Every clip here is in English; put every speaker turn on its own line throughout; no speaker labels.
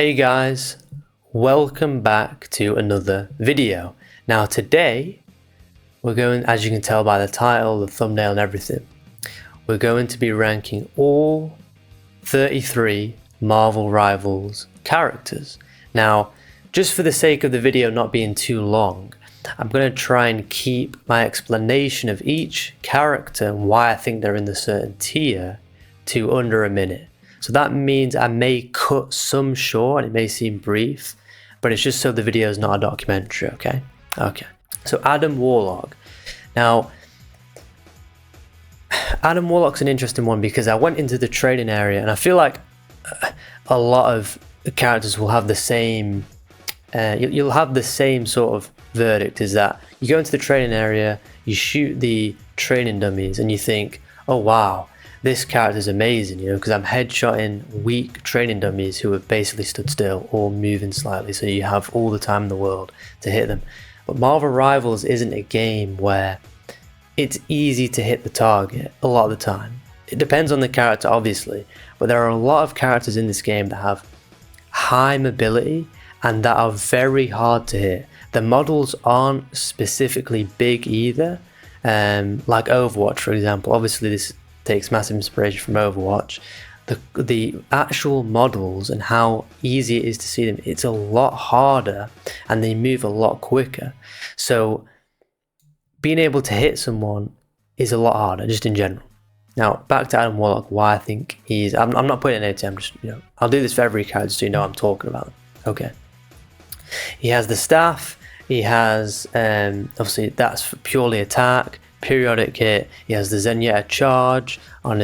Hey guys, welcome back to another video. Now today, we're going, as you can tell by the title, the thumbnail and everything, we're going to be ranking all 33 Marvel Rivals characters. Now, just for the sake of the video not being too long, I'm going to try and keep my explanation of each character and why I think they're in the certain tier to under a minute. So that means I may cut some short and it may seem brief, but it's just so the video is not a documentary, okay? Okay. So Adam Warlock. Now, Adam Warlock's an interesting one because I went into the training area and I feel like a lot of characters will have the same, you'll have the same sort of verdict, is that you go into the training area, you shoot the training dummies and you think, oh wow, this character is amazing, you know, because I'm headshotting weak training dummies who have basically stood still or moving slightly, so you have all the time in the world to hit them. But Marvel Rivals isn't a game where it's easy to hit the target a lot of the time. It depends on the character, obviously, but there are a lot of characters in this game that have high mobility and that are very hard to hit. The models aren't specifically big either, like Overwatch, for example. Obviously, this takes massive inspiration from Overwatch. The actual models and how easy it is to see them, it's a lot harder and they move a lot quicker. So being able to hit someone is a lot harder, just in general. Now, back to Adam Warlock, why I think he's... I'm not putting an I'm just, you know, I'll do this for every character so you know I'm talking about them. Okay. He has the staff. He has, obviously, that's purely attack. Periodic hit. He has the Zenyatta charge on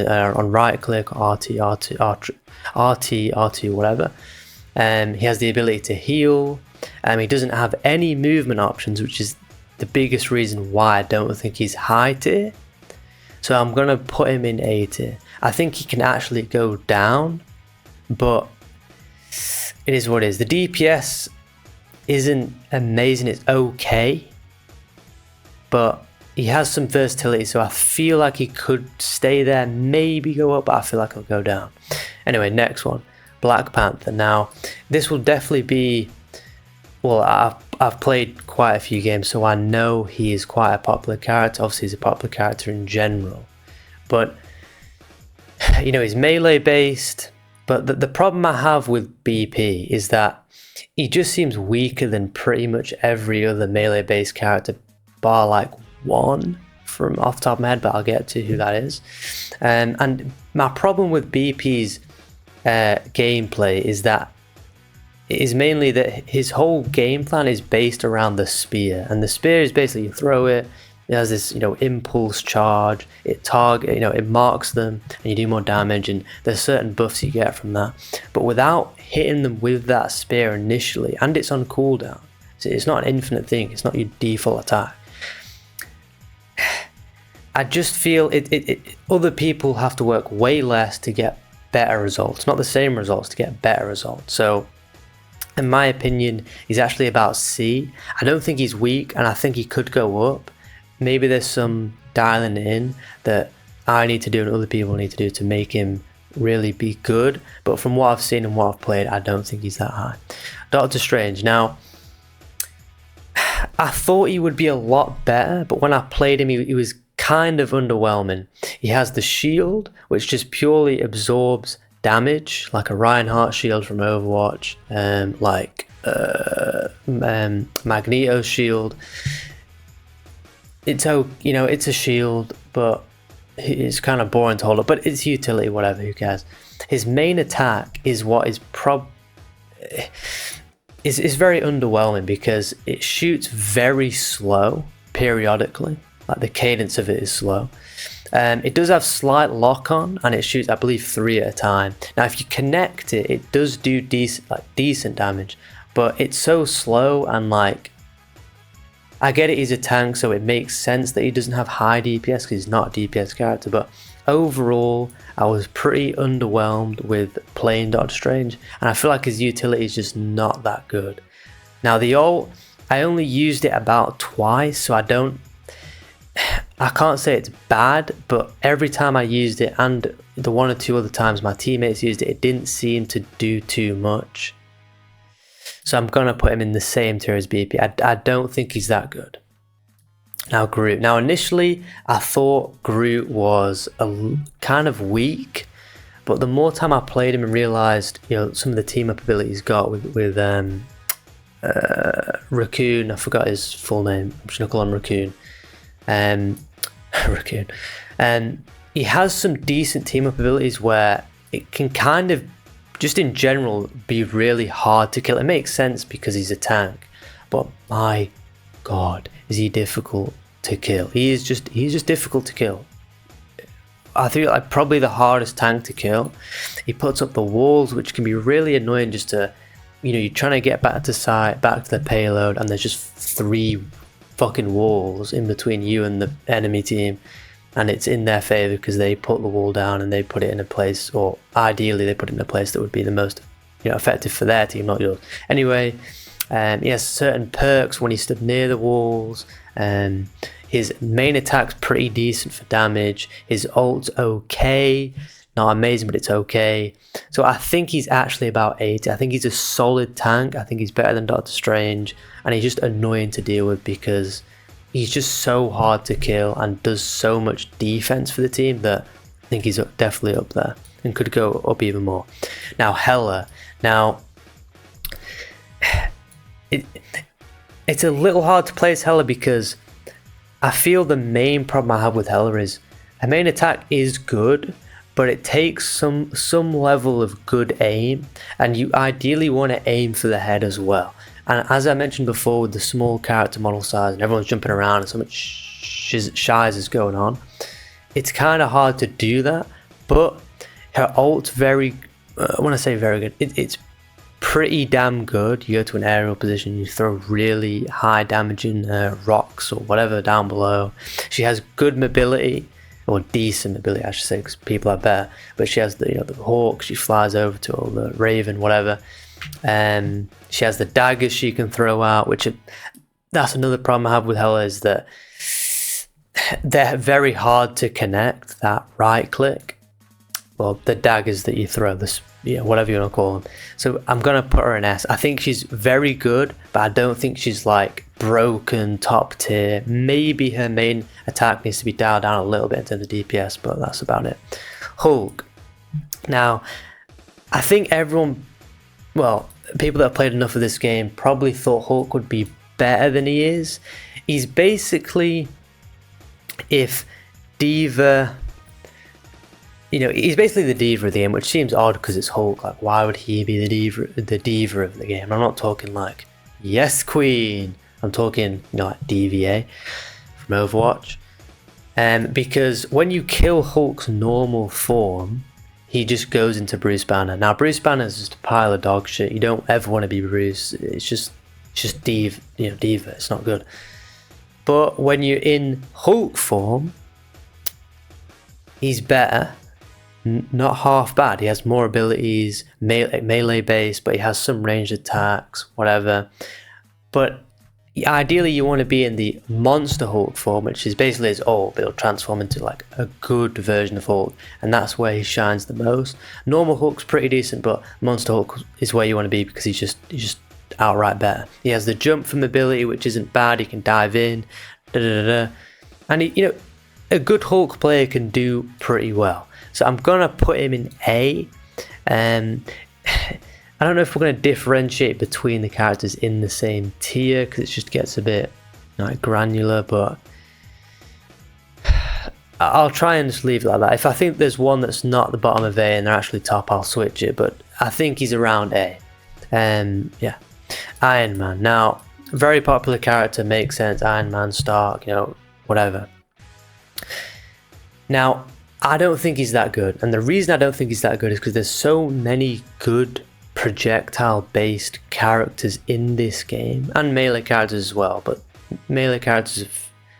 right click, RT, whatever. He has the ability to heal. He doesn't have any movement options, which is the biggest reason why I don't think he's high tier. So I'm gonna put him in A tier. I think he can actually go down, but it is what it is. The DPS isn't amazing, it's okay, but he has some versatility, so I feel like he could stay there, maybe go up, but I feel like he'll go down. Anyway, next one, Black Panther. Now, this will definitely be, well, I've played quite a few games, so I know he is quite a popular character. Obviously, he's a popular character in general, but, you know, he's melee based, but the problem I have with BP is that he just seems weaker than pretty much every other melee based character, bar like one from off the top of my head, but I'll get to who that is. And my problem with BP's gameplay is that it is mainly that his whole game plan is based around the spear, and the spear is basically you throw it, it has this, you know, impulse charge, it target, you know, it marks them and you do more damage, and there's certain buffs you get from that. But without hitting them with that spear initially, and it's on cooldown, so it's not an infinite thing, it's not your default attack. I just feel other people have to work way less to get better results, not the same results, to get better results. So in my opinion, he's actually about C. I don't think he's weak, and I think he could go up. Maybe there's some dialing in that I need to do and other people need to do to make him really be good, but from what I've seen and what I've played, I don't think he's that high. Doctor Strange. Now, I thought he would be a lot better, but when I played him, he was kind of underwhelming. He has the shield, which just purely absorbs damage, like a Reinhardt shield from Overwatch, like Magneto's shield. It's, you know, it's a shield, but it's kind of boring to hold up, but it's utility, whatever, who cares. His main attack is what is is very underwhelming because it shoots very slow periodically, like the cadence of it is slow. It does have slight lock on and it shoots, I believe, 3 at a time. Now if you connect it, it does do decent damage, but it's so slow, and like, I get it, he's a tank, so it makes sense that he doesn't have high DPS because he's not a DPS character, but overall I was pretty underwhelmed with playing Doctor Strange, and I feel like his utility is just not that good. Now the ult, I only used it about twice, so I can't say it's bad, but every time I used it, and the 1 or 2 other times my teammates used it, it didn't seem to do too much. So I'm going to put him in the same tier as BP. I don't think he's that good. Now Groot. Now initially I thought Groot was kind of weak, but the more time I played him and realised, some of the team up abilities he's got with Raccoon. I forgot his full name. I'm just gonna call him Raccoon. Raccoon. And he has some decent team up abilities where it can kind of, just in general, be really hard to kill. It makes sense because he's a tank, but my God, is he difficult to kill? He's just difficult to kill. I think like probably the hardest tank to kill. He puts up the walls, which can be really annoying. Just to, you're trying to get back to the payload, and there's just 3 fucking walls in between you and the enemy team, and it's in their favor because they put the wall down and they put it in a place, or ideally they put it in a place that would be the most effective for their team, not yours. Anyway, he has certain perks when he stood near the walls. His main attack's pretty decent for damage. His ult's okay, not amazing, but it's okay. So I think he's actually about 80. I think he's a solid tank. I think he's better than Doctor Strange, and he's just annoying to deal with because he's just so hard to kill and does so much defense for the team that I think he's definitely up there and could go up even more. Now Hela. Now it's a little hard to play as Hela because I feel the main problem I have with Hela is her main attack is good, but it takes some level of good aim, and you ideally want to aim for the head as well. And as I mentioned before, with the small character model size and everyone's jumping around and so much shiz is going on, it's kind of hard to do that. But her ult's when I say very good, it's pretty damn good. You go to an aerial position, you throw really high damaging rocks or whatever down below. She has good mobility, or decent mobility I should say, because people are better, but she has the hawk, she flies over to, or the raven, whatever. She has the daggers she can throw out, that's another problem I have with Hela, is that they're very hard to connect, that right click, well, the daggers that you throw, whatever you want to call them. So I'm going to put her in S. I think she's very good, but I don't think she's like broken top tier. Maybe her main attack needs to be dialed down a little bit in terms of DPS, but that's about it. Hulk. Now, I think people that have played enough of this game probably thought Hulk would be better than he is. He's basically, if D.Va... he's basically the D.Va of the game, which seems odd because it's Hulk. Like, why would he be the D.Va of the game? I'm not talking like, yes, Queen. I'm talking, like DVA from Overwatch. Because when you kill Hulk's normal form, he just goes into Bruce Banner. Now, Bruce Banner is just a pile of dog shit. You don't ever want to be Bruce. It's just D.Va. It's not good. But when you're in Hulk form, he's better. Not half bad. He has more abilities, melee based, but he has some ranged attacks, whatever. But ideally you want to be in the Monster Hulk form, which is basically his ult, but it'll transform into like a good version of Hulk, and that's where he shines the most. Normal Hulk's pretty decent, but Monster Hulk is where you want to be because he's just outright better. He has the jump from ability, which isn't bad. He can dive in, and a good Hulk player can do pretty well. So I'm gonna put him in A. I don't know if we're going to differentiate between the characters in the same tier because it just gets a bit granular, but I'll try and just leave it like that. If I think there's one that's not at the bottom of A and they're actually top, I'll switch it, but I think he's around A. Yeah, Iron Man. Now, very popular character, makes sense. Iron Man, Stark, whatever. Now, I don't think he's that good, and the reason I don't think he's that good is because there's so many good projectile-based characters in this game, and melee characters as well. But melee characters,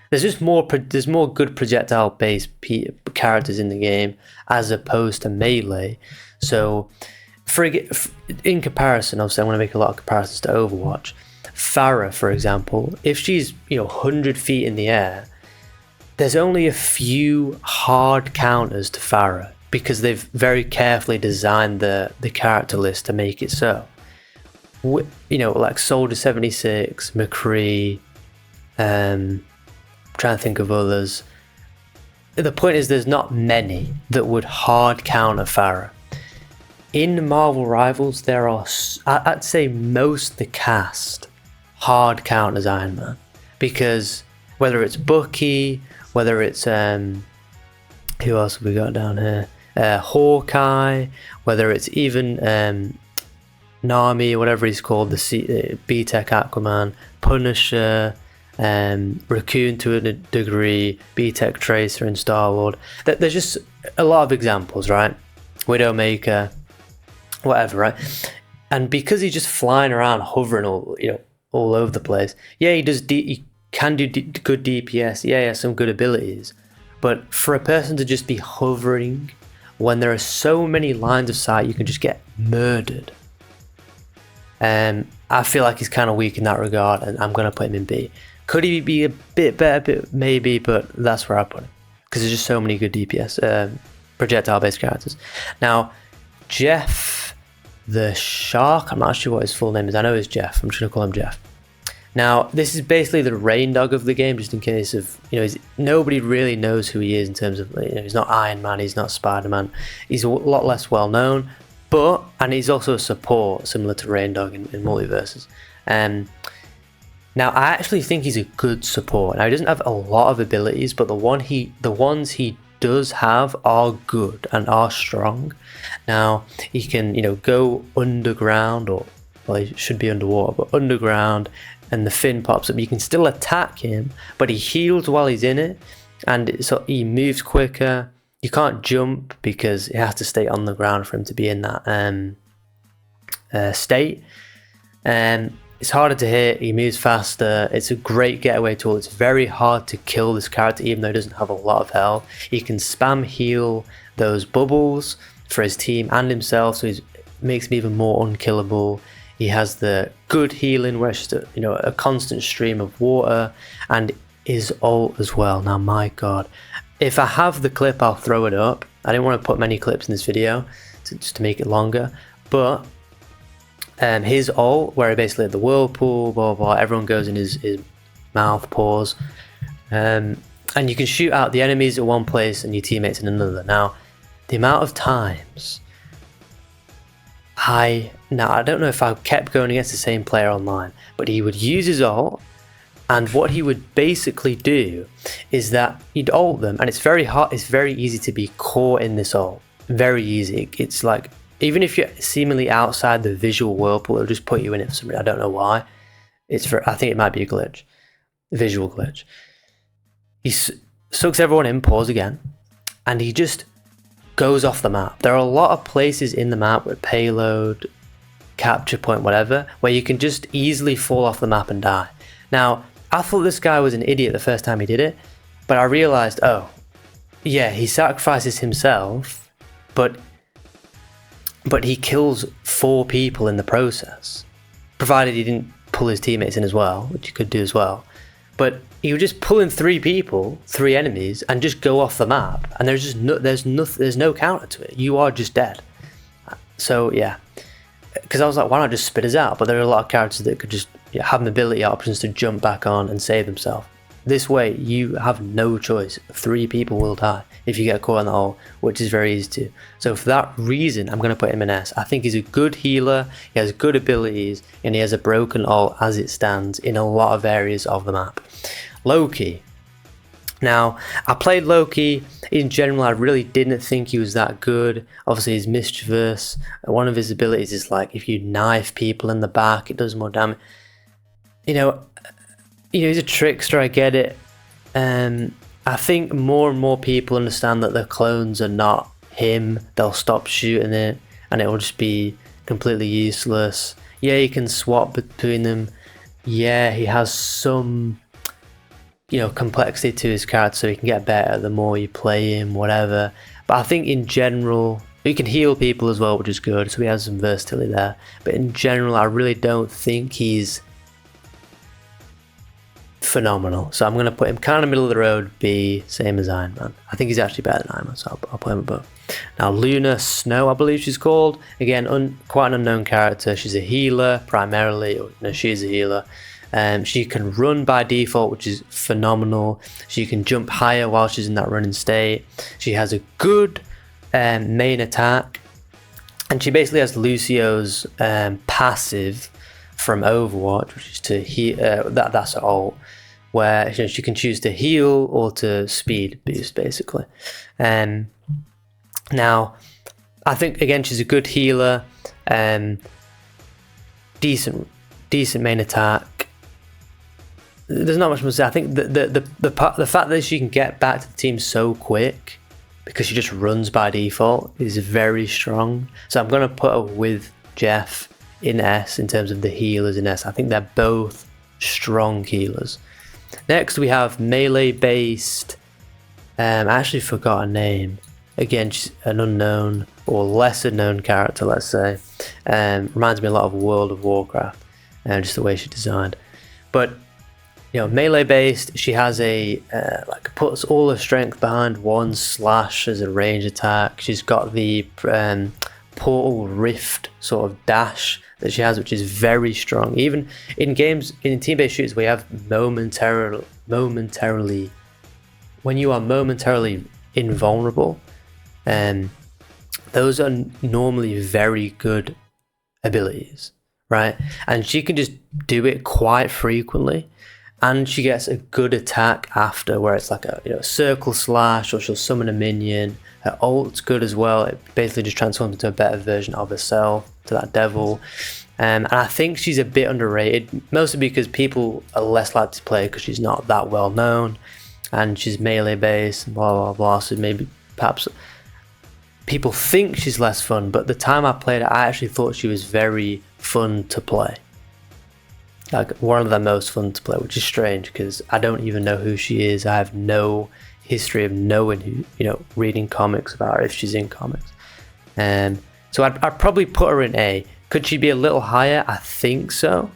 there's more good projectile-based characters in the game as opposed to melee. So, in comparison, obviously, I want to make a lot of comparisons to Overwatch. Pharah, for example, if she's 100 feet in the air, there's only a few hard counters to Pharah, because they've very carefully designed the character list to make it so. you know, like Soldier 76, McCree, trying to think of others. The point is there's not many that would hard counter Pharah. In Marvel Rivals, there are, I'd say most of the cast hard counters Iron Man, because whether it's Bucky, whether it's who else have we got down here, Hawkeye, whether it's even Nami or whatever he's called, the B-Tech Aquaman, Punisher, Raccoon to a degree, B-Tech Tracer and Star-Lord. There's just a lot of examples, right? Widowmaker, whatever, right? And because he's just flying around, hovering all over the place. Yeah, he can do good DPS. Yeah, he has some good abilities. But for a person to just be hovering when there are so many lines of sight, you can just get murdered. I feel like he's kind of weak in that regard, and I'm going to put him in B. Could he be a bit better? Maybe, but that's where I put him, because there's just so many good DPS, projectile-based characters. Now, Jeff the Shark, I'm not sure what his full name is. I know it's Jeff. I'm just going to call him Jeff. Now, this is basically the Rain Dog of the game, just in case of, nobody really knows who he is in terms of, he's not Iron Man, he's not Spider-Man. He's a lot less well known, and he's also a support, similar to Rain Dog in Multiverses. Now, I actually think he's a good support. Now, he doesn't have a lot of abilities, but the ones he does have are good and are strong. Now, he can, go underground, well, he should be underwater, but underground, and the fin pops up. You can still attack him, but he heals while he's in it, and so he moves quicker. You can't jump because he has to stay on the ground for him to be in that state. It's harder to hit, he moves faster, it's a great getaway tool. It's very hard to kill this character even though he doesn't have a lot of health. He can spam heal those bubbles for his team and himself, so it makes him even more unkillable. He has the good healing where it's just a constant stream of water, and his ult as well. Now, my god, if I have the clip, I'll throw it up. I didn't want to put many clips in this video just to make it longer, but his ult, where basically the whirlpool, blah, blah, blah, everyone goes in his mouth, paws, and you can shoot out the enemies at one place and your teammates in another. Now, the amount of times I don't know if I kept going against the same player online, but he would use his ult, and what he would basically do is that he'd ult them, and it's very hard, it's very easy to be caught in this ult. Very easy. It's like, even if you're seemingly outside the visual whirlpool, it'll just put you in it for some reason. I don't know why. I think it might be a glitch. A visual glitch. He sucks everyone in, pause again, and he just goes off the map. There are a lot of places in the map with payload, capture point, whatever, where you can just easily fall off the map and die. Now, I thought this guy was an idiot the first time he did it, but I realized, oh, yeah, he sacrifices himself, but he kills 4 people in the process, provided he didn't pull his teammates in as well, which you could do as well. But he would just pull in 3 people, 3 enemies, and just go off the map, and there's no counter to it. You are just dead. So yeah, because I was like, why not just spit us out? But there are a lot of characters that could just have mobility options to jump back on and save themselves. This way, you have no choice. 3 people will die if you get caught in the hole, which is very easy to. So for that reason, I'm going to put him in S. I think he's a good healer, he has good abilities, and he has a broken ult as it stands in a lot of areas of the map. Loki. Now, I played Loki. In general, I really didn't think he was that good. Obviously, he's mischievous. One of his abilities is like, if you knife people in the back, it does more damage. He's a trickster, I get it. I think more and more people understand that the clones are not him. They'll stop shooting it, and it will just be completely useless. Yeah, you can swap between them. Yeah, he has some, complexity to his character, so he can get better the more you play him, whatever. But I think in general, he can heal people as well, which is good, so he has some versatility there. But in general, I really don't think he's phenomenal. So I'm going to put him kind of middle of the road, B, same as Iron Man. I think he's actually better than Iron Man, so I'll put him above. Now Luna Snow, I believe she's called. Again, quite an unknown character. She's a healer primarily. Or, no, she is a healer. She can run by default, which is phenomenal. She can jump higher while she's in that running state. She has a good main attack. And she basically has Lucio's passive from Overwatch, which is to heal. That's her ult, where she can choose to heal or to speed boost, basically. Now, I think again she's a good healer. Decent main attack. There's not much more to say. I think the fact that she can get back to the team so quick, because she just runs by default, is very strong. So I'm going to put her with Jeff in S in terms of the healers in S. I think they're both strong healers. Next we have melee based. I actually forgot her name. Again, she's an unknown or lesser known character, let's say. Reminds me a lot of World of Warcraft, just the way she's designed. But melee based, she has a puts all her strength behind one slash as a range attack. She's got the portal rift sort of dash that she has, which is very strong. Even in games, in team-based shooters, we have momentarily when you are momentarily invulnerable, those are normally very good abilities, right? And she can just do it quite frequently. And she gets a good attack after, where it's like a circle slash, or she'll summon a minion. Her ult's good as well. It basically just transforms into a better version of herself, to that devil. And I think she's a bit underrated, mostly because people are less likely to play because she's not that well known, and she's melee based, blah blah blah. So maybe perhaps people think she's less fun, but the time I played it, I actually thought she was very fun to play. Like one of the most fun to play, which is strange because I don't even know who she is. I have no history of knowing who, reading comics about her if she's in comics. So I'd probably put her in A. Could she be a little higher? I think so.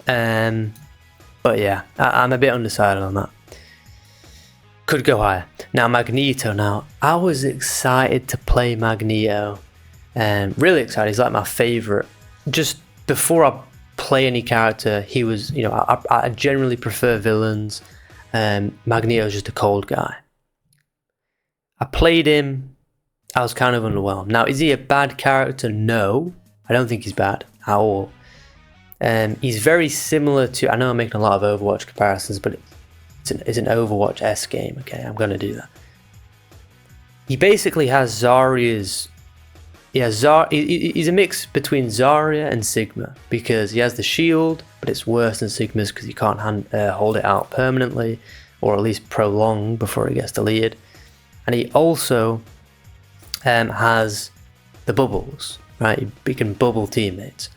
But yeah, I'm a bit undecided on that. Could go higher. Now Magneto. Now I was excited to play Magneto, really excited. He's like my favorite. Just before I play any character, he was, I generally prefer villains. Magneto's just a cold guy. I played him, I was kind of underwhelmed. Now, is he a bad character? No, I don't think he's bad at all. He's very similar to, I know I'm making a lot of Overwatch comparisons, but it's an Overwatch-esque game. Okay, I'm going to do that. He basically has Zarya's. He's a mix between Zarya and Sigma, because he has the shield, but it's worse than Sigma's because you can't hold it out permanently, or at least prolong before it gets deleted. And he also has the bubbles, right? He can bubble teammates.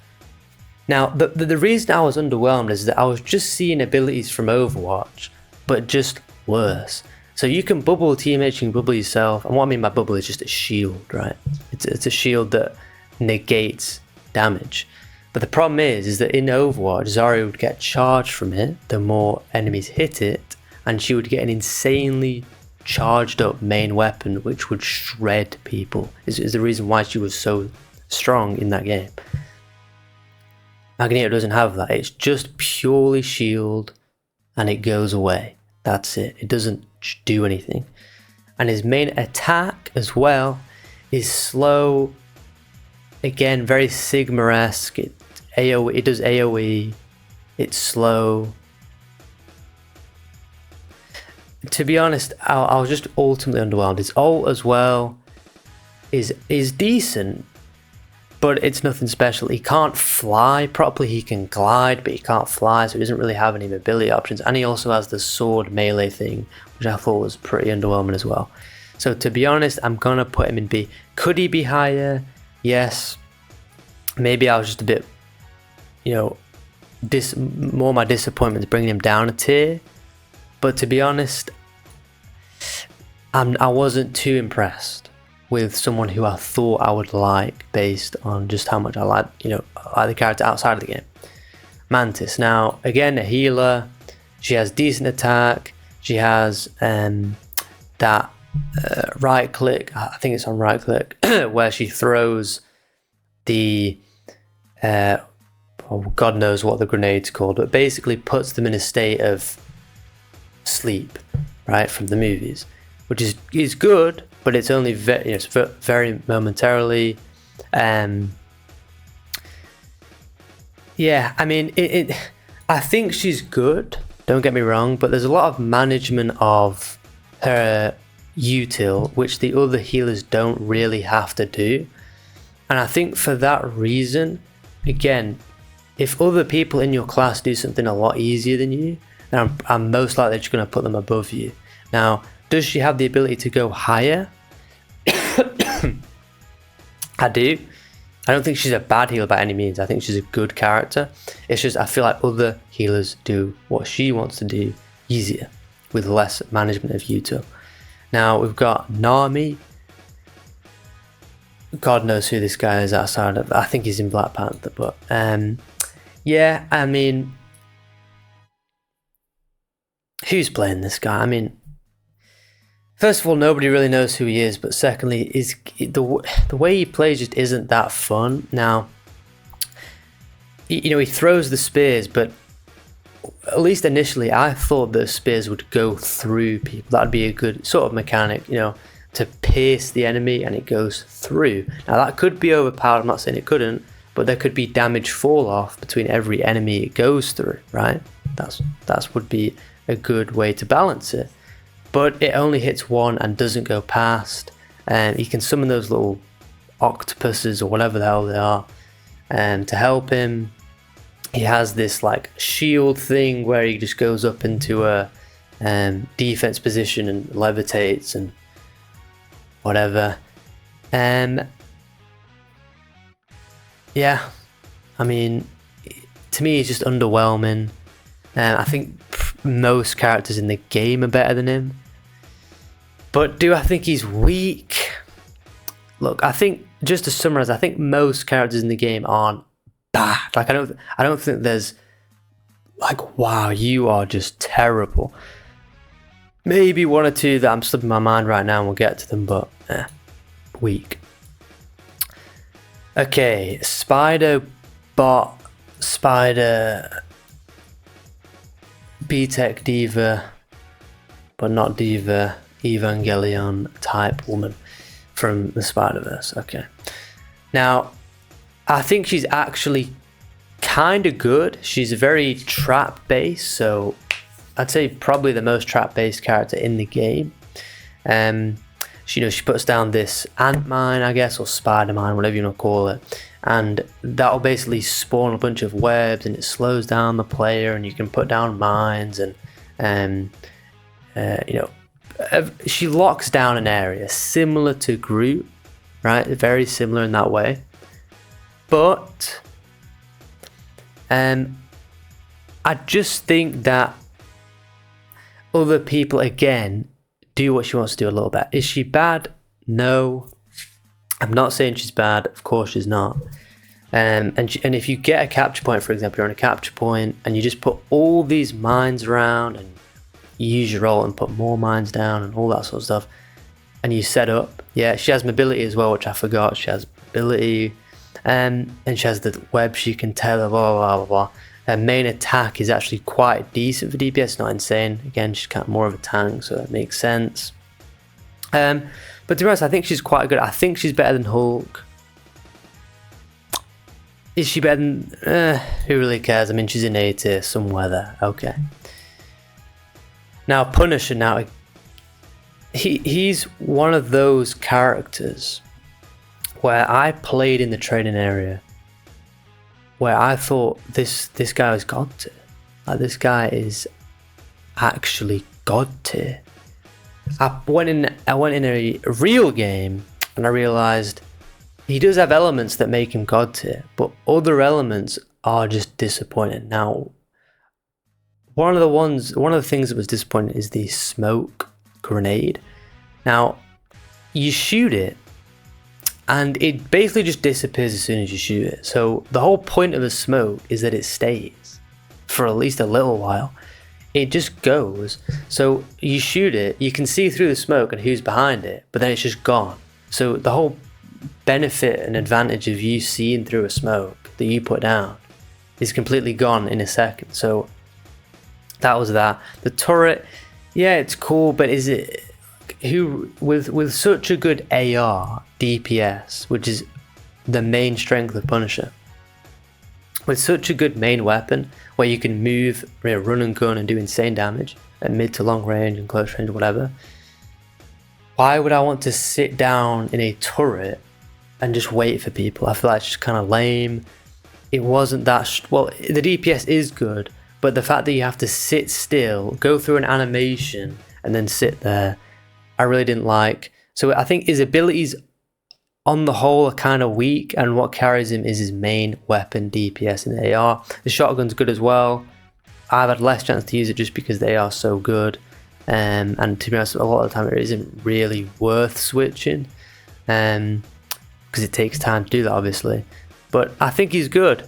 Now, the reason I was underwhelmed is that I was just seeing abilities from Overwatch, but just worse. So you can bubble teammates, you can bubble yourself, and what I mean by bubble is just a shield, right? It's a shield that negates damage. But the problem is that in Overwatch, Zarya would get charged from it the more enemies hit it, and she would get an insanely charged up main weapon which would shred people, is the reason why she was so strong in that game. Magneto doesn't have that. It's just purely shield, and it goes away. That's it. It doesn't do anything. And his main attack as well is slow. Again, very Sigma-esque. It does AoE. It's slow. To be honest, I was just ultimately underwhelmed. His ult as well is decent, but it's nothing special. He can't fly properly. He can glide, but he can't fly, so he doesn't really have any mobility options. And he also has the sword melee thing, which I thought was pretty underwhelming as well. So to be honest, I'm gonna put him in B. Could he be higher? Yes. Maybe I was just a bit, more my disappointment is bringing him down a tier. But to be honest, I wasn't too impressed with someone who I thought I would like based on just how much I like the character outside of the game. Mantis. Now, again, a healer. She has decent attack. She has that right click, I think it's on right click, where she throws the, God knows what the grenade's called, but basically puts them in a state of sleep, right, from the movies, which is good, but it's only very momentarily. Yeah, I mean, I think she's good, don't get me wrong, but there's a lot of management of her util, which the other healers don't really have to do. And I think for that reason, again, if other people in your class do something a lot easier than you, then I'm most likely just going to put them above you. Now, does she have the ability to go higher? I do. I don't think she's a bad healer by any means. I think she's a good character. It's just I feel like other healers do what she wants to do easier with less management of util. Now we've got Nami. God knows who this guy is outside of. I think he's in Black Panther, but yeah, I mean, who's playing this guy? I mean, first of all, nobody really knows who he is, but secondly, is the way he plays just isn't that fun. Now, he throws the spears, but at least initially, I thought the spears would go through people. That'd be a good sort of mechanic, to pierce the enemy and it goes through. Now, that could be overpowered. I'm not saying it couldn't, but there could be damage fall off between every enemy it goes through, right? That would be a good way to balance it. But it only hits one and doesn't go past. And he can summon those little octopuses or whatever the hell they are to help him. He has this like shield thing where he just goes up into a defense position and levitates and whatever. Yeah, I mean, to me, he's just underwhelming. I think most characters in the game are better than him. But do I think he's weak? Look, I think, just to summarize, I think most characters in the game aren't bad. Like, I don't think there's like, wow, you are just terrible. Maybe one or two that I'm slipping my mind right now and we'll get to them, but weak. Okay, Spider B-Tech Diva, but not Diva, Evangelion type woman from the Spider-Verse. Okay. Now, I think she's actually kind of good. She's very trap-based, so I'd say probably the most trap-based character in the game. She puts down this ant mine, I guess, or spider mine, whatever you want to call it, and that'll basically spawn a bunch of webs, and it slows down the player, and you can put down mines, and she locks down an area similar to Groot, right? Very similar in that way, but I just think that other people again do what she wants to do a little bit. Is she bad? No, I'm not saying she's bad. Of course she's not. And if you get a capture point, for example, you're on a capture point and you just put all these mines around and you use your ult and put more mines down and all that sort of stuff, and you set up. Yeah, she has mobility as well, which I forgot. She has mobility, and she has the web she can tether, blah blah blah blah. Her main attack is actually quite decent for DPS, not insane. Again, she's kind of more of a tank, so it makes sense. But to be honest, I think she's quite good. I think she's better than Hulk. Is she better than... who really cares? I mean, she's in A tier somewhere there. Okay. Now, Punisher, now... He's one of those characters where I played in the training area where I thought this guy was god tier. Like, this guy is actually god tier. I went in a real game and I realized he does have elements that make him god tier, but other elements are just disappointing. Now, one of the things that was disappointing is the smoke grenade. Now, you shoot it and it basically just disappears as soon as you shoot it. So the whole point of the smoke is that it stays for at least a little while. it just goes. So you shoot it, you can see through the smoke and who's behind it, but then it's just gone. So the whole benefit and advantage of you seeing through a smoke that you put down is completely gone in a second. So that was that. The turret, yeah, it's cool, but is it with such a good AR DPS, which is the main strength of Punisher, with such a good main weapon where you can move, run and gun and do insane damage at mid to long range and close range, whatever, why would I want to sit down in a turret and just wait for people? I feel like it's just kind of lame. It wasn't that well, the DPS is good, but the fact that you have to sit still, go through an animation and then sit there, I really didn't like. So I think his abilities on the whole are kind of weak, and what carries him is his main weapon DPS in the AR. The shotgun's good as well. I've had less chance to use it just because they are so good, and to be honest, a lot of the time it isn't really worth switching, because it takes time to do that, obviously. But I think he's good.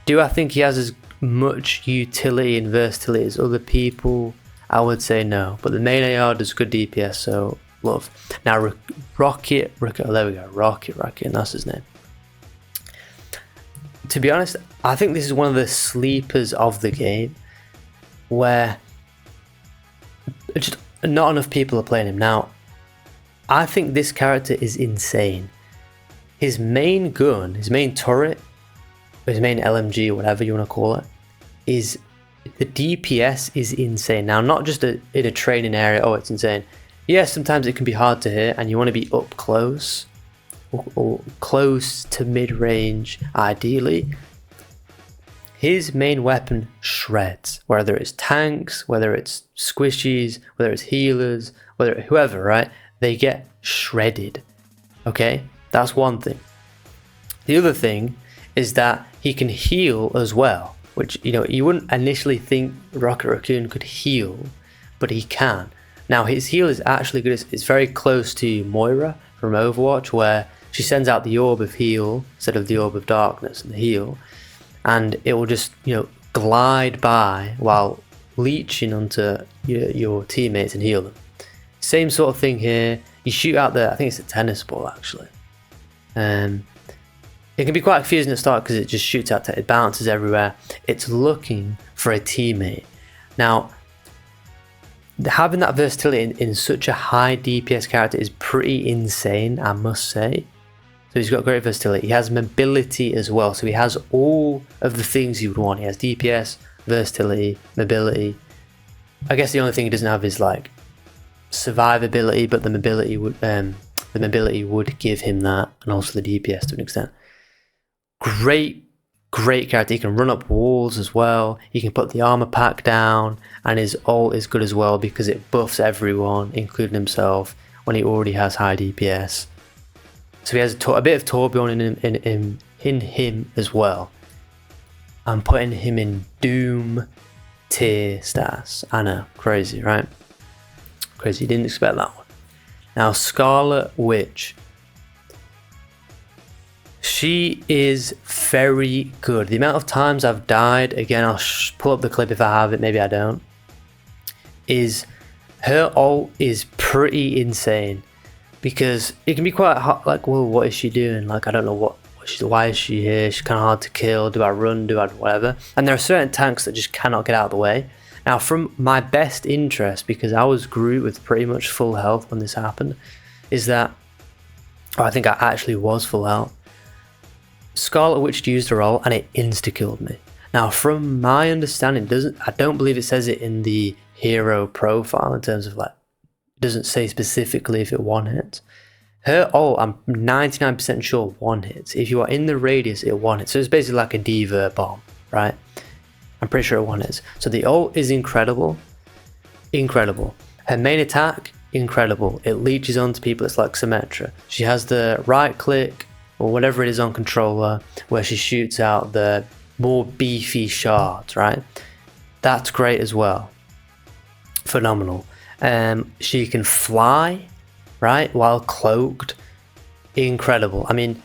Do I think he has as much utility and versatility as other people? I would say no, but the main AR does good DPS, so love. Now Rocket, there we go, Rocket, and that's his name. To be honest, I think this is one of the sleepers of the game, where just not enough people are playing him. Now, I think this character is insane. His main gun, his main turret, his main LMG, whatever you want to call it, is the DPS is insane. Now, not just in a training area, oh, it's insane. Yes, sometimes it can be hard to hit and you want to be up close or close to mid-range, ideally. His main weapon shreds, whether it's tanks, whether it's squishies, whether it's healers, whoever, right? They get shredded, okay? That's one thing. The other thing is that he can heal as well, which, you wouldn't initially think Rocket Raccoon could heal, but he can. Now, his heal is actually good. It's very close to Moira from Overwatch, where she sends out the Orb of Heal instead of the Orb of Darkness and the heal, and it will just, glide by while leeching onto your teammates and heal them. Same sort of thing here. You shoot out I think it's a tennis ball, actually. It can be quite confusing at the start because it just shoots out, it bounces everywhere. It's looking for a teammate. Now, having that versatility in such a high DPS character is pretty insane, I must say. So he's got great versatility. He has mobility as well. So he has all of the things you would want. He has DPS, versatility, mobility. I guess the only thing he doesn't have is like survivability, but the mobility would give him that, and also the DPS to an extent. Great character. He can run up walls as well. He can put the armor pack down, and his ult is good as well because it buffs everyone, including himself, when he already has high DPS. So he has a bit of Torbjorn in him as well. I'm putting him in Doom tier stats. I know, crazy, right? Crazy, didn't expect that one. Now, Scarlet Witch. She is very good. The amount of times I've died, again, I'll pull up the clip if I have it, maybe I don't, is her ult is pretty insane, because it can be quite hard, like, well, what is she doing? Like, I don't know why is she here? She's kind of hard to kill. Do I run? Do I whatever? And there are certain tanks that just cannot get out of the way. Now, from my best interest, because I was Groot with pretty much full health when this happened, is that, I think I actually was full health. Scarlet Witch used her ult and it insta-killed me. Now, from my understanding, I don't believe it says it in the hero profile in terms of, like, it doesn't say specifically if it one hits. Her ult, I'm 99% sure one hits. If you are in the radius, it one hits. So it's basically like a D.Va bomb, right? I'm pretty sure it one hits. So the ult is incredible. Incredible. Her main attack, incredible. It leeches onto people. It's like Symmetra. She has the right click, or whatever it is on controller, where she shoots out the more beefy shards, right? That's great as well. Phenomenal. She can fly, right, while cloaked. Incredible. I mean,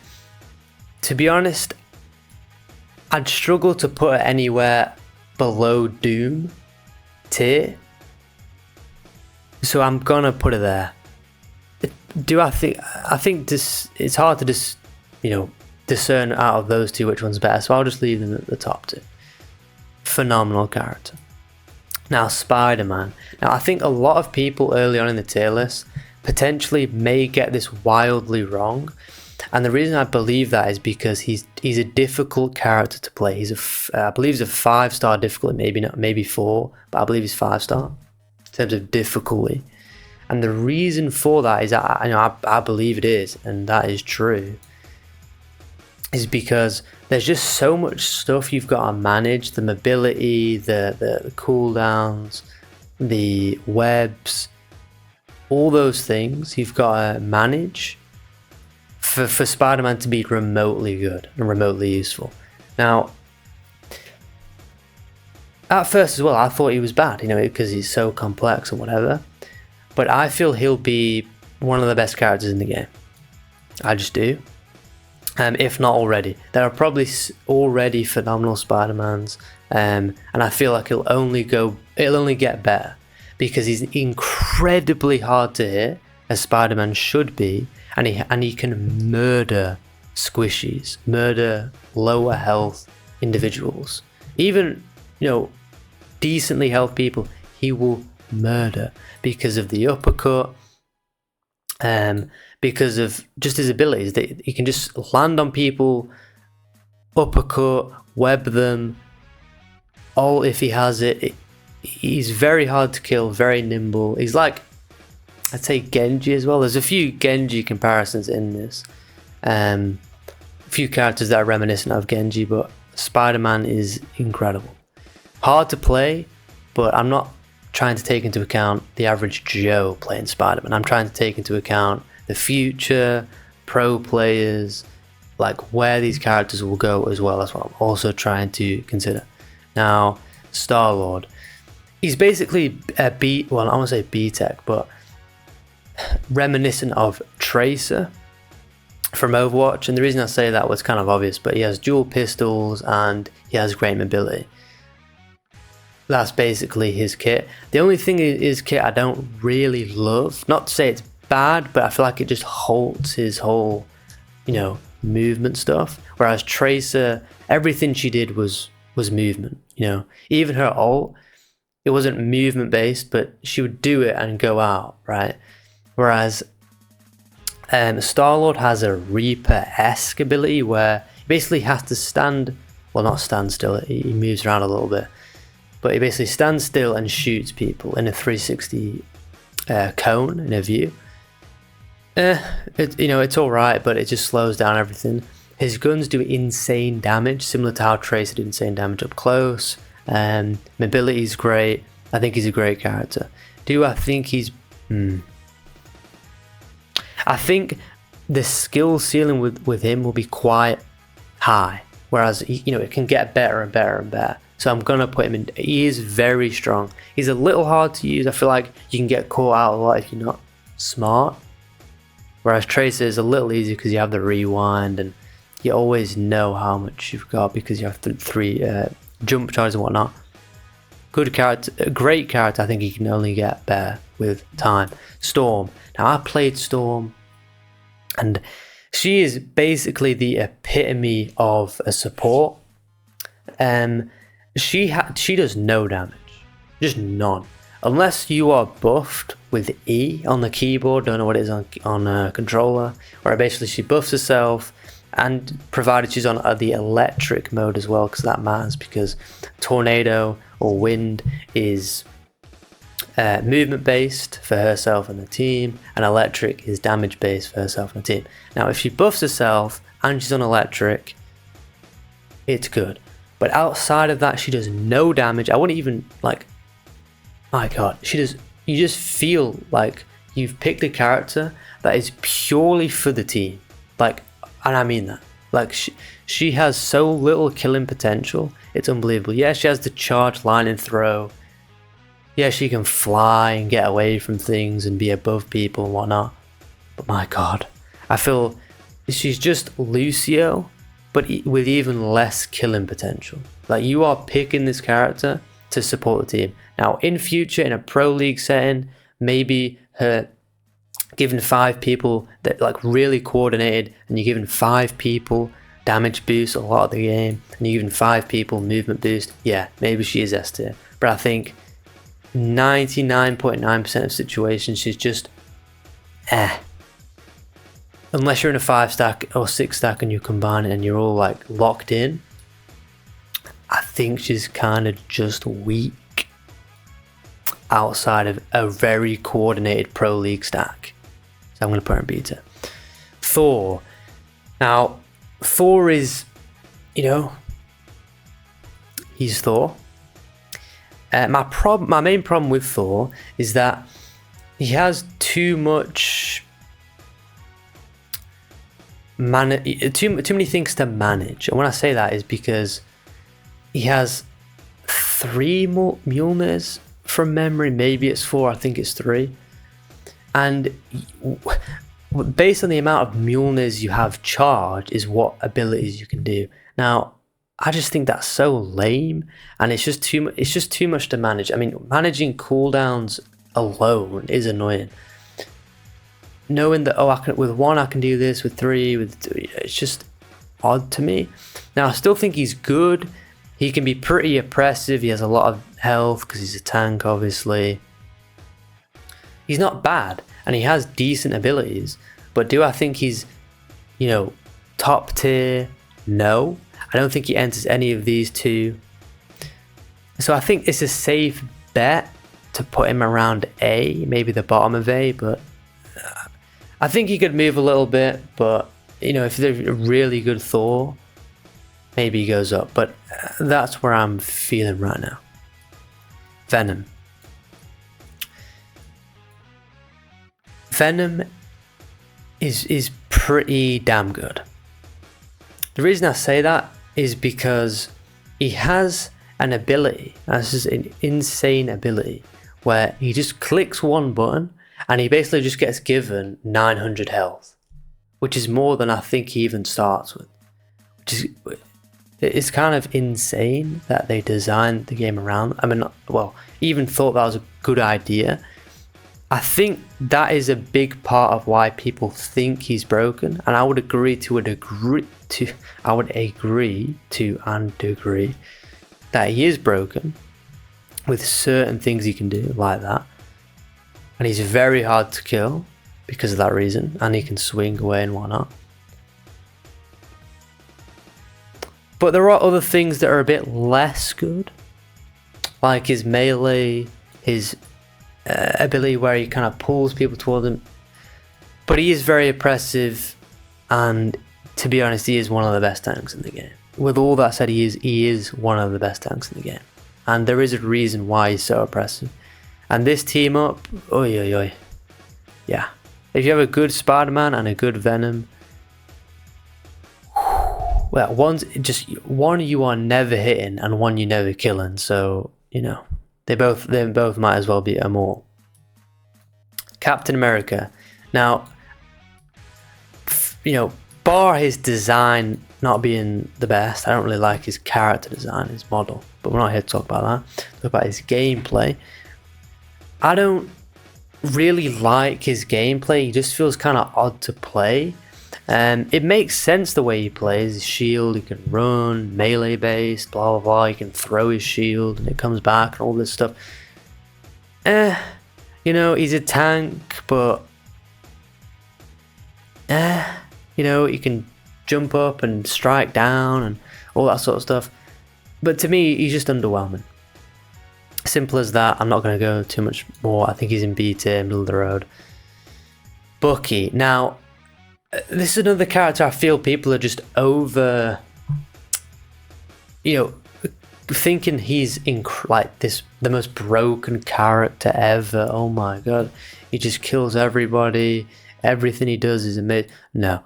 to be honest, I'd struggle to put her anywhere below Doom, tier. So I'm gonna put it there. I think this, it's hard to just, discern out of those two which one's better, so I'll just leave them at the top two. Phenomenal character. Now, Spider-Man. Now, I think a lot of people early on in the tier list potentially may get this wildly wrong, and the reason I believe that is because he's a difficult character to play. I believe he's a 5-star difficulty, maybe 4, but I believe he's 5-star in terms of difficulty. And the reason for that is I believe it is, and that is true, is because there's just so much stuff you've got to manage: the mobility, the cooldowns, the webs, all those things you've got to manage for Spider-Man to be remotely good and remotely useful. Now, at first as well, I thought he was bad, because he's so complex and whatever. But I feel he'll be one of the best characters in the game. I just do. If not already. There are probably already phenomenal Spider-Mans. And I feel like it'll only get better. Because he's incredibly hard to hit, as Spider-Man should be. And he can murder squishies. Murder lower health individuals. Even, decently health people, he will murder because of the uppercut, because of just his abilities. That he can just land on people, uppercut, web them, all if he has it. He's very hard to kill, very nimble. He's like, I'd say, Genji as well. There's a few Genji comparisons in this. A few characters that are reminiscent of Genji, but Spider-Man is incredible. Hard to play, but I'm not trying to take into account the average Joe playing Spider-Man. I'm trying to take into account the future, pro players, like where these characters will go as well. That's what I'm also trying to consider. Now, Star-Lord. He's basically I won't say B-Tech, but reminiscent of Tracer from Overwatch. And the reason I say that was kind of obvious, but he has dual pistols and he has great mobility. That's basically his kit. The only thing his kit I don't really love, not to say it's bad, but I feel like it just halts his whole, movement stuff. Whereas Tracer, everything she did was movement, Even her ult, it wasn't movement based, but she would do it and go out, right? Whereas Star-Lord has a Reaper-esque ability where he basically has to not stand still, he moves around a little bit. But he basically stands still and shoots people in a 360 cone in a view. It's alright, but it just slows down everything. His guns do insane damage, similar to how Tracer did insane damage up close. Mobility's great. I think he's a great character. Do I think he's... I think the skill ceiling with him will be quite high. Whereas, it can get better and better and better. So I'm going to put him in. He is very strong. He's a little hard to use. I feel like you can get caught out a lot if you're not smart. Whereas Tracer is a little easier because you have the rewind and you always know how much you've got because you have three jump charges and whatnot. Good character, a great character. I think he can only get better with time. Storm. Now I played Storm and she is basically the epitome of a support. She does no damage, just none, unless you are buffed with E on the keyboard. Don't know what it is on a controller, where basically she buffs herself, and provided she's on the electric mode as well, because that matters, because tornado or wind is movement based for herself and the team, and electric is damage based for herself and the team. Now if she buffs herself and she's on electric, it's good. But outside of that, she does no damage. I wouldn't even, my god, you just feel like you've picked a character that is purely for the team. And I mean that. She has so little killing potential, it's unbelievable. Yeah, she has the charge, line and throw. Yeah, she can fly and get away from things and be above people and whatnot. But my god, I feel she's just Lucio, but with even less killing potential. You are picking this character to support the team. Now, in future, in a pro league setting, maybe her giving 5 people that like really coordinated, and you're giving 5 people damage boost a lot of the game, and you're giving 5 people movement boost. Yeah, maybe she is S tier, but I think 99.9% of situations she's just unless you're in a 5 stack or 6 stack and you combine it and you're all like locked in. I think she's kind of just weak outside of a very coordinated pro league stack. So I'm going to put her in beta. Thor. Now, Thor is, he's Thor. My main problem with Thor is that he has too much too many things to manage. And when I say that is because he has 3 more Mjolnirs from memory. Maybe it's 4. I think it's 3. And based on the amount of Mjolnirs you have charged is what abilities you can do. Now, I just think that's so lame, and it's just too much to manage. I mean, managing cooldowns alone is annoying. Knowing that with 1 I can do this, with 3, with 2, it's just odd to me. Now, I still think he's good. He can be pretty oppressive. He has a lot of health because he's a tank, obviously. He's not bad, and he has decent abilities. But do I think he's, top tier? No. I don't think he enters any of these 2. So I think it's a safe bet to put him around A, maybe the bottom of A, but I think he could move a little bit, but if they're a really good Thor, maybe he goes up. But that's where I'm feeling right now. Venom. Venom is pretty damn good. The reason I say that is because he has an ability, this is an insane ability, where he just clicks 1 button and he basically just gets given 900 health, which is more than I think he even starts with. It's kind of insane that they designed the game around. I mean, even thought that was a good idea. I think that is a big part of why people think he's broken, and I would agree to a degree that he is broken with certain things he can do like that, and he's very hard to kill because of that reason, and he can swing away and whatnot. But there are other things that are a bit less good, like his melee, his ability where he kind of pulls people towards him. But he is very oppressive, and to be honest, he is one of the best tanks in the game. With all that said, he is one of the best tanks in the game, and there is a reason why he's so oppressive. And this team up, yeah. If you have a good Spider-Man and a good Venom, well, one you are never hitting and one you're never killing. So they both might as well be immortal. Captain America. Now, bar his design not being the best, I don't really like his character design, his model. But we're not here to talk about that. Talk about his gameplay. I don't really like his gameplay. He just feels kind of odd to play. It makes sense the way he plays. His shield, he can run, melee based, blah blah blah. He can throw his shield and it comes back and all this stuff. He's a tank, but he can jump up and strike down and all that sort of stuff. But to me, he's just underwhelming. Simple as that. I'm not going to go too much more. I think he's in B tier, middle of the road. Bucky. Now, this is another character I feel people are just over, thinking he's the most broken character ever. Oh my god, he just kills everybody. Everything he does is amazing. No.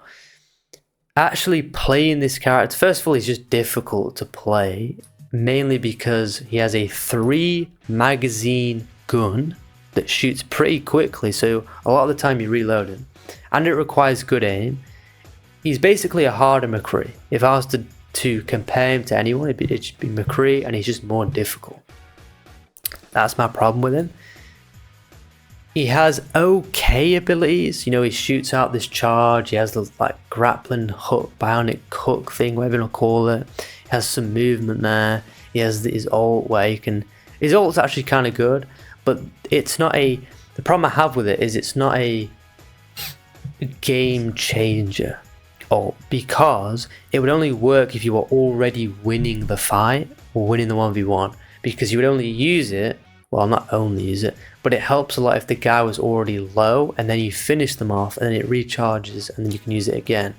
Actually playing this character, first of all, he's just difficult to play, mainly because he has a 3 magazine gun that shoots pretty quickly, so a lot of the time you're reloading, and it requires good aim. He's basically a harder McCree. If I was to compare him to anyone, it'd be McCree, and he's just more difficult. That's my problem with him. He has okay abilities. You know, he shoots out this charge. He has the like grappling hook, bionic hook thing, whatever you want to call it. He has some movement there. He has his ult where he can. His ult's actually kind of good, but it's not a. The problem I have with it is it's not a game changer, or because it would only work if you were already winning the fight or winning the 1v1, because you would only use it. Well, not only use it, but it helps a lot if the guy was already low and then you finish them off and then it recharges and then you can use it again.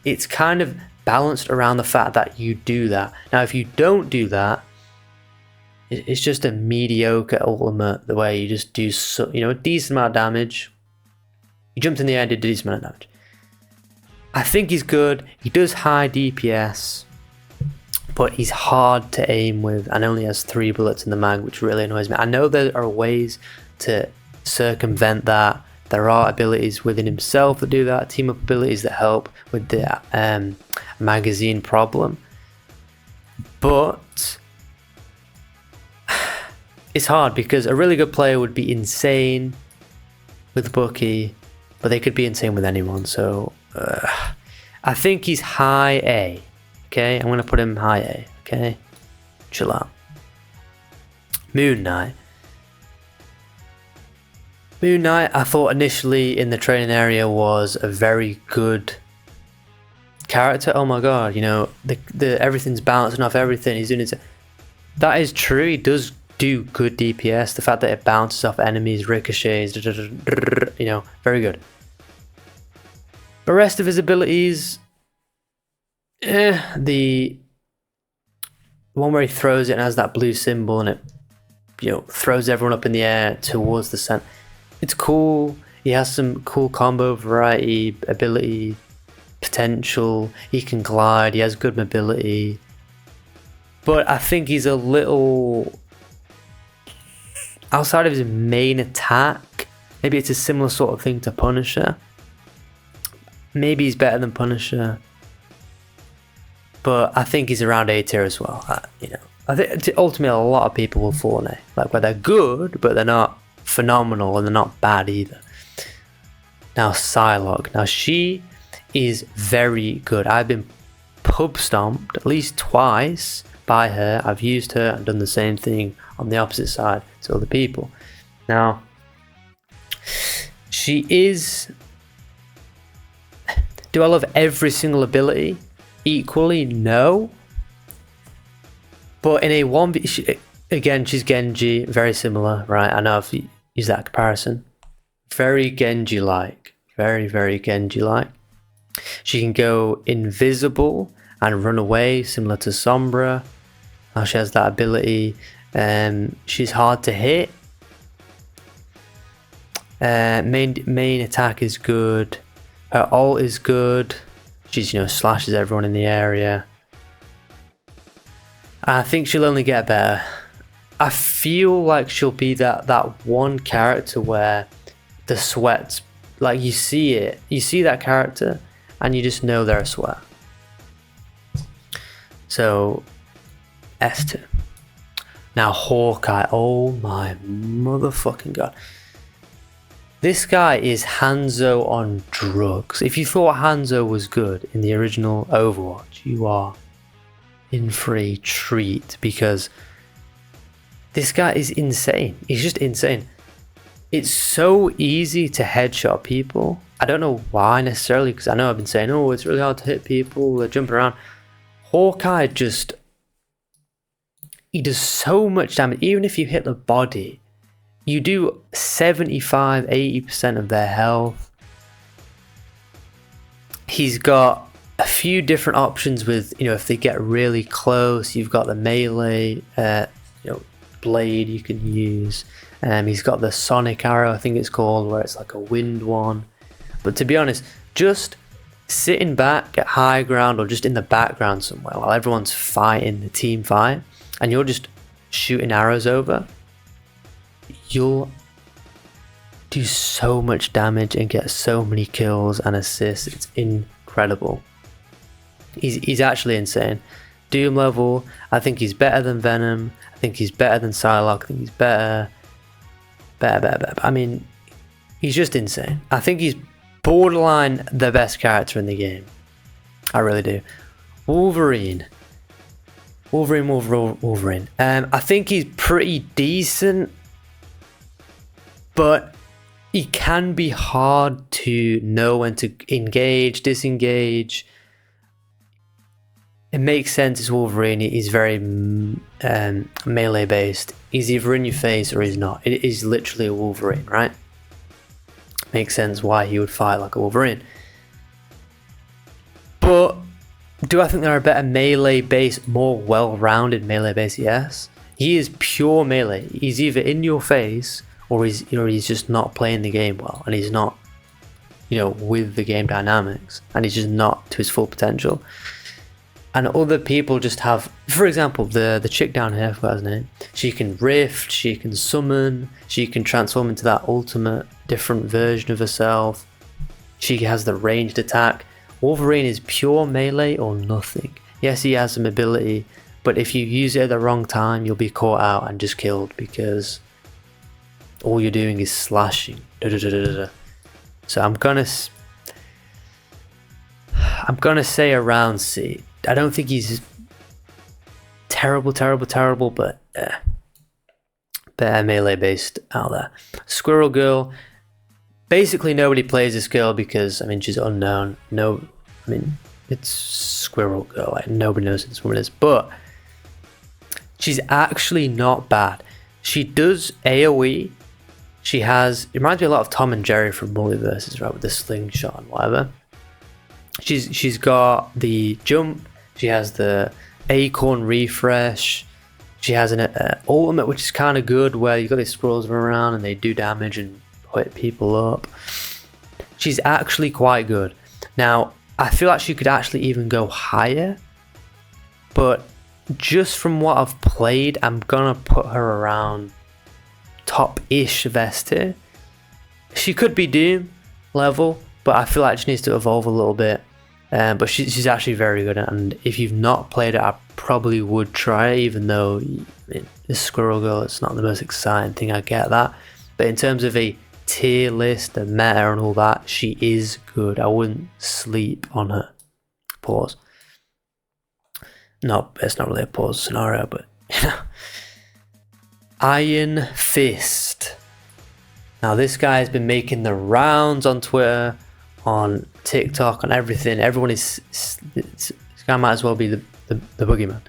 It's kind of balanced around the fact that you do that. Now, if you don't do that, it's just a mediocre ultimate, the way you just do a decent amount of damage. He jumped in the air, did a decent amount of damage. I think he's good. He does high DPS. But he's hard to aim with and only has 3 bullets in the mag, which really annoys me. I know there are ways to circumvent that. There are abilities within himself that do that, team up abilities that help with the magazine problem. But it's hard because a really good player would be insane with Bucky, but they could be insane with anyone. So I think he's high A. Okay, I'm going to put him high A, okay? Chill out. Moon Knight. Moon Knight, I thought initially in the training area was a very good character. Oh my god, you know, the everything's bouncing off everything. He's doing it. That is true, he does do good DPS. The fact that it bounces off enemies, ricochets, you know, very good. The rest of his abilities... the one where he throws it and has that blue symbol and it, you know, throws everyone up in the air towards the center. It's cool. He has some cool combo variety, ability, potential. He can glide. He has good mobility. But I think he's a little outside of his main attack. Maybe it's a similar sort of thing to Punisher. Maybe he's better than Punisher. But I think he's around A tier as well. You know, I think ultimately a lot of people will fall in A. Like, where they're good, but they're not phenomenal and they're not bad either. Now, Psylocke. Now, she is very good. I've been pub stomped at least twice by her. I've used her and done the same thing on the opposite side to other people. Now, she is... Do I love every single ability? Equally, no. But in a 1v... Again, she's Genji, very similar, right? I know I've used that comparison. Very Genji-like. Very, very Genji-like. She can go invisible and run away, similar to Sombra. She has that ability. She's hard to hit. Main attack is good. Her ult is good. She's, you know, slashes everyone in the area. I think she'll only get better. I feel like she'll be that one character where the sweat's, like, you see it. You see that character and you just know they're a sweat. So, S2. Now, Hawkeye. Oh my motherfucking god. This guy is Hanzo on drugs. If you thought Hanzo was good in the original Overwatch, you are in for a treat, because this guy is insane. He's just insane. It's so easy to headshot people. I don't know why necessarily, because I know I've been saying, oh, it's really hard to hit people, they're jumping around. Hawkeye just... He does so much damage. Even if you hit the body, you do 75-80% of their health. He's got a few different options with, you know, if they get really close, you've got the melee, blade you can use. He's got the sonic arrow, I think it's called, where it's like a wind one. But to be honest, just sitting back at high ground or just in the background somewhere while everyone's fighting the team fight, and you're just shooting arrows over, you'll do so much damage and get so many kills and assists. It's incredible. He's actually insane. Doom level. I think he's better than Venom. I think he's better than Psylocke. I think he's better. I mean, he's just insane. I think he's borderline the best character in the game. I really do. Wolverine. I think he's pretty decent, but he can be hard to know when to engage, disengage. It makes sense. It's Wolverine. He's very melee based. He's either in your face or he's not. It is literally a Wolverine, right? Makes sense why he would fight like a Wolverine. But do I think there are better melee based, more well-rounded melee based? Yes. He is pure melee. He's either in your face or he's just not playing the game well, and he's not, with the game dynamics, and he's just not to his full potential. And other people just have, for example, the chick down here, I forgot his name. She can rift, she can summon, she can transform into that ultimate different version of herself. She has the ranged attack. Wolverine is pure melee or nothing. Yes, he has some ability, but if you use it at the wrong time, you'll be caught out and just killed because all you're doing is slashing. So I'm gonna say around C. I don't think he's terrible, but better melee based out there. Squirrel Girl. Basically, nobody plays this girl because she's unknown. It's Squirrel Girl. Like, nobody knows who this woman is, but she's actually not bad. She does AOE. It reminds me a lot of Tom and Jerry from Multiverses, right, with the slingshot and whatever. She's got the jump. She has the acorn refresh. She has an ultimate, which is kind of good, where you got these squirrels run around and they do damage and hit people up. She's actually quite good. Now, I feel like she could actually even go higher, but just from what I've played, I'm gonna put her around top-ish of S tier. She could be Doom level, but I feel like she needs to evolve a little bit. But she's actually very good, and if you've not played it, I probably would try it, even though this Squirrel Girl, it's not the most exciting thing, I get that. But in terms of a tier list, the meta and all that, she is good. I wouldn't sleep on her. Pause. No, it's not really a pause scenario, but Iron Fist. Now this guy has been making the rounds on Twitter, on TikTok, on everything. Everyone this guy might as well be the boogeyman.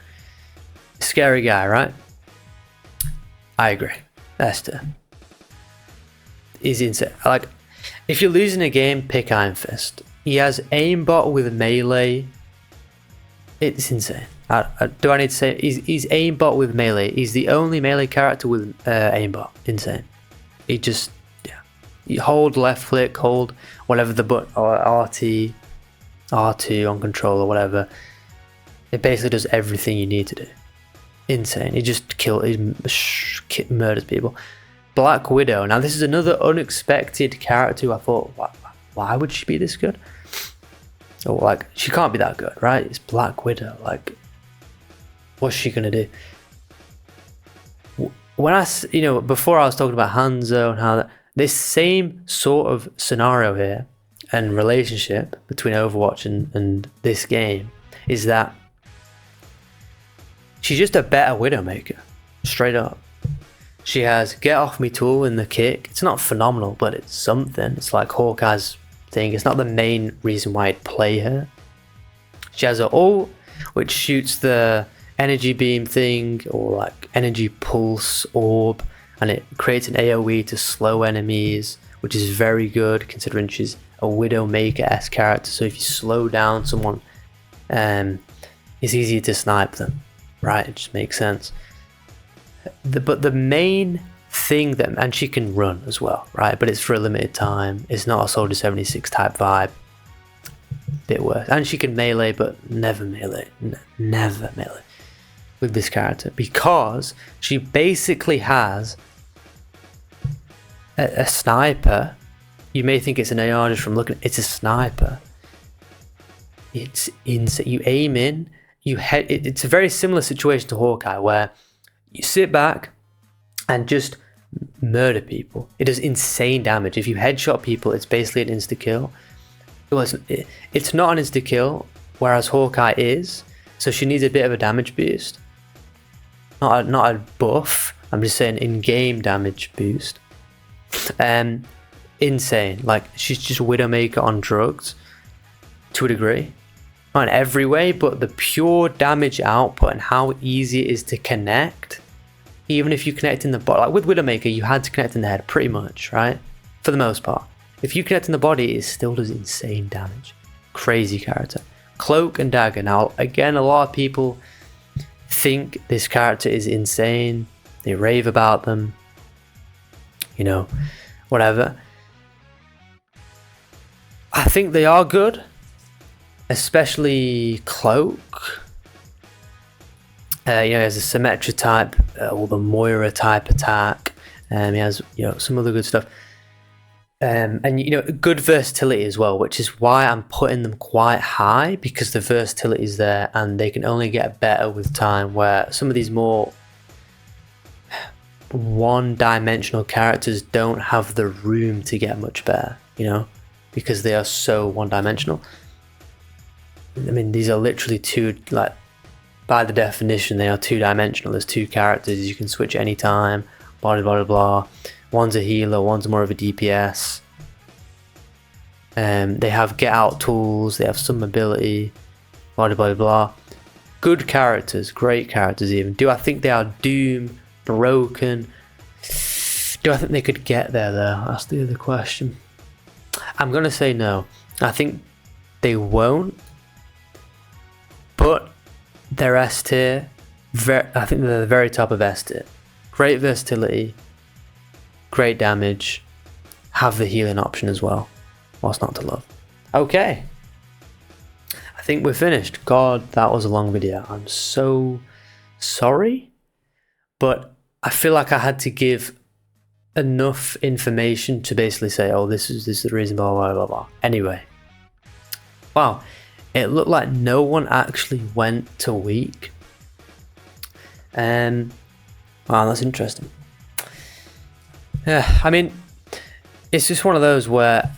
Scary guy, right? I agree. Esther. He's insane. Like, if you're losing a game, pick Iron Fist. He has aimbot with melee. It's insane. Do I need to say he's aimbot with melee? He's the only melee character with aimbot. Insane. He just, you hold left click, hold whatever the button, or RT, R2 on control or whatever. It basically does everything you need to do. Insane. He just murders people. Black Widow. Now this is another unexpected character who I thought, why would she be this good? Or like, she can't be that good, right? It's Black Widow. Like, what's she gonna do? When before I was talking about Hanzo and how this same sort of scenario here and relationship between Overwatch and this game is that she's just a better Widowmaker, straight up. She has Get Off Me tool in the kick. It's not phenomenal, but it's something. It's like Hawkeye's thing. It's not the main reason why I'd play her. She has her ult, which shoots the energy beam thing, or like energy pulse orb, and it creates an AoE to slow enemies, which is very good considering she's a Widowmaker-esque character. So if you slow down someone, it's easier to snipe them, right? It just makes sense. But the main thing and she can run as well, right? But it's for a limited time. It's not a Soldier 76 type vibe. Bit worse. And she can melee, but never melee. Never melee with this character, because she basically has a sniper. You may think it's an AR just from looking. It's a sniper. It's insane. You aim in, it's a very similar situation to Hawkeye, where you sit back and just murder people. It does insane damage. If you headshot people, it's basically an insta-kill. Well, it's not an insta-kill, whereas Hawkeye is, so she needs a bit of a damage boost. Not a buff, I'm just saying in-game damage boost. Insane. Like, she's just Widowmaker on drugs, to a degree. Not in every way, but the pure damage output and how easy it is to connect, even if you connect in the body. Like with Widowmaker, you had to connect in the head pretty much, right? For the most part. If you connect in the body, it still does insane damage. Crazy character. Cloak and Dagger. Now, again, a lot of people think this character is insane. They rave about them. You know, whatever. I think they are good. Especially Cloak. He has a Symmetra type, or the Moira type attack. He has, some other good stuff. And good versatility as well, which is why I'm putting them quite high, because the versatility is there and they can only get better with time, where some of these more one-dimensional characters don't have the room to get much better, because they are so one-dimensional. I mean, these are literally two, like, by the definition, they are two-dimensional. There's two characters, you can switch anytime, blah, blah, blah, blah. One's a healer, one's more of a DPS. They have get-out tools, they have some mobility, blah, blah, blah. Good characters, great characters even. Do I think they are Doom, broken? Do I think they could get there, though? That's the other question. I'm going to say no. I think they won't. But they're S tier. I think they're the very top of S tier. Great versatility, great damage, have the healing option as well. What's not to love? Okay. I think we're finished. God, that was a long video. I'm so sorry. But I feel like I had to give enough information to basically say, oh, this is the reason, blah, blah, blah, blah. Anyway. Wow. It looked like no one actually went to weak. Wow, that's interesting. Yeah, I mean, it's just one of those where,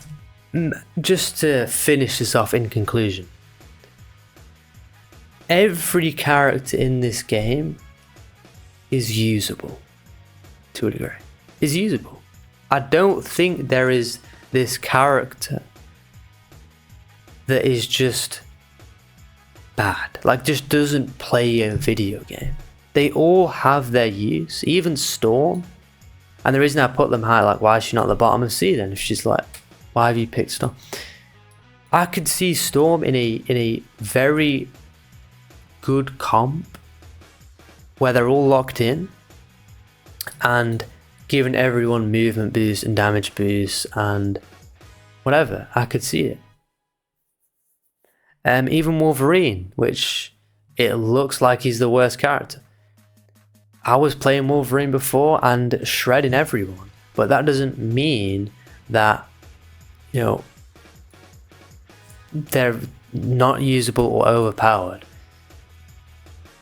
just to finish this off in conclusion, every character in this game is usable, to a degree. Is usable. I don't think there is this character that is just bad, like just doesn't play a video game. They all have their use, even Storm. And the reason I put them high, like, why is she not at the bottom of C then? If she's like, why have you picked Storm? I could see Storm in a very good comp where they're all locked in and giving everyone movement boost and damage boost and whatever. I could see it. Even Wolverine, which it looks like he's the worst character. I was playing Wolverine before and shredding everyone, but that doesn't mean that, they're not usable or overpowered.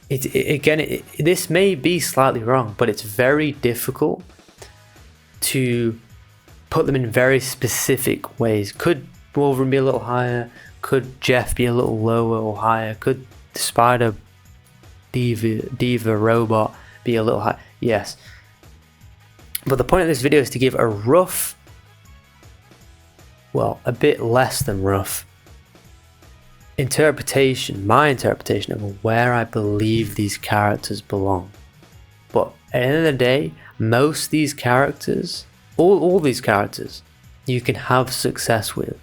This may be slightly wrong, but it's very difficult to put them in very specific ways. Could Wolverine be a little higher? Could Jeff be a little lower or higher? Could the Spider Diva robot be a little higher? Yes. But the point of this video is to give a rough, well, a bit less than rough interpretation, my interpretation of where I believe these characters belong. But at the end of the day, most of these characters, all these characters, you can have success with.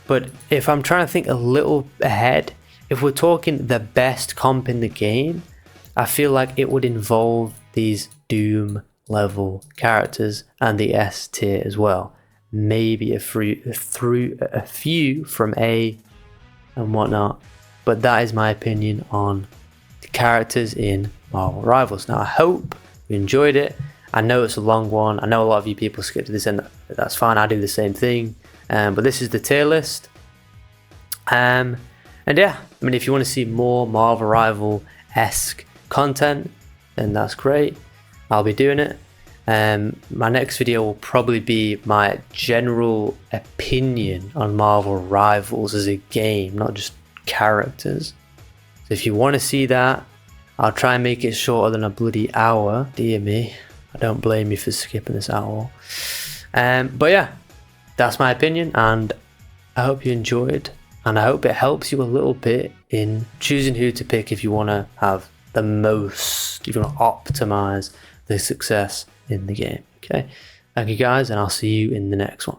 But if I'm trying to think a little ahead, if we're talking the best comp in the game, I feel like it would involve these Doom level characters and the S tier as well. Maybe a few from A and whatnot. But that is my opinion on the characters in Marvel Rivals. Now, I hope you enjoyed it. I know it's a long one. I know a lot of you people skip to this end. That's fine. I do the same thing. But this is the tier list. And yeah, I mean, if you want to see more Marvel Rival-esque content, then that's great. I'll be doing it. My next video will probably be my general opinion on Marvel Rivals as a game, not just characters. So if you want to see that, I'll try and make it shorter than a bloody hour. Dear me, I don't blame you for skipping this hour. But yeah, that's my opinion, and I hope you enjoyed, and I hope it helps you a little bit in choosing who to pick if you want to have the most, if you want to optimize the success in the game. Okay, thank you guys, and I'll see you in the next one.